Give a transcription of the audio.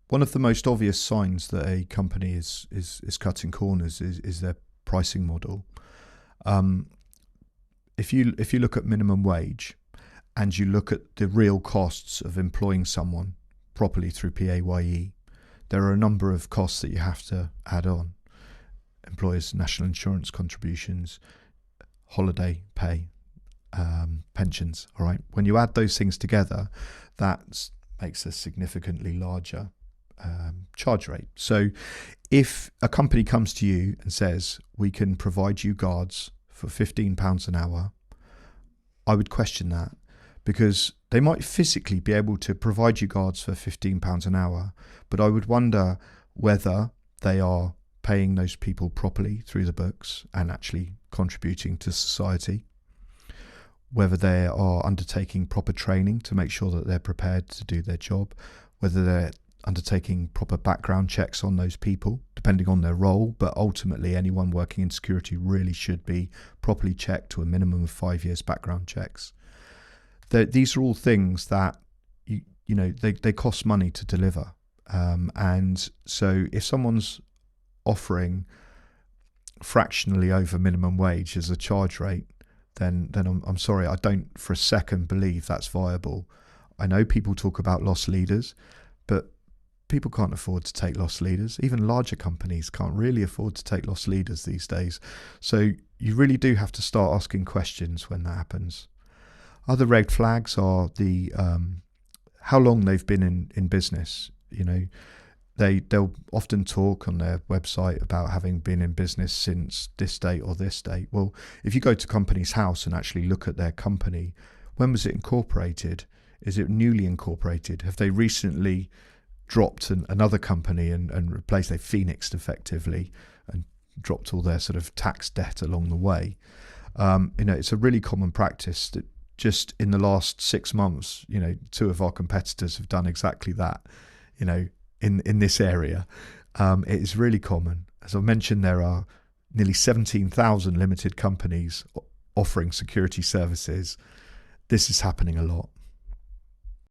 One of the most obvious signs that a company is cutting corners is their pricing model. Um, if you look at minimum wage and you look at the real costs of employing someone properly through PAYE, there are a number of costs that you have to add on. Employers' national insurance contributions, holiday pay, pensions. All right. When you add those things together, that makes a significantly larger charge rate. So if a company comes to you and says, we can provide you guards for £15 an hour, I would question that, because they might physically be able to provide you guards for £15 an hour, but I would wonder whether they are paying those people properly through the books and actually contributing to society, whether they are undertaking proper training to make sure that they're prepared to do their job, whether they're undertaking proper background checks on those people, depending on their role. But ultimately, anyone working in security really should be properly checked to a minimum of 5 years background checks. These are all things that they cost money to deliver, and so if someone's offering fractionally over minimum wage as a charge rate, then I'm sorry, I don't for a second believe that's viable. I know people talk about loss leaders, but people can't afford to take loss leaders. Even larger companies can't really afford to take loss leaders these days. So you really do have to start asking questions when that happens. Other red flags are the how long they've been in business. They'll often talk on their website about having been in business since this date or this date. Well, if you go to Companies House and actually look at their company, when was it incorporated? Is it newly incorporated? Have they recently dropped another company and replaced, they phoenixed effectively and dropped all their sort of tax debt along the way? It's a really common practice that just in the last 6 months, two of our competitors have done exactly that, in this area. It is really common. As I mentioned, there are nearly 17,000 limited companies offering security services. This is happening a lot.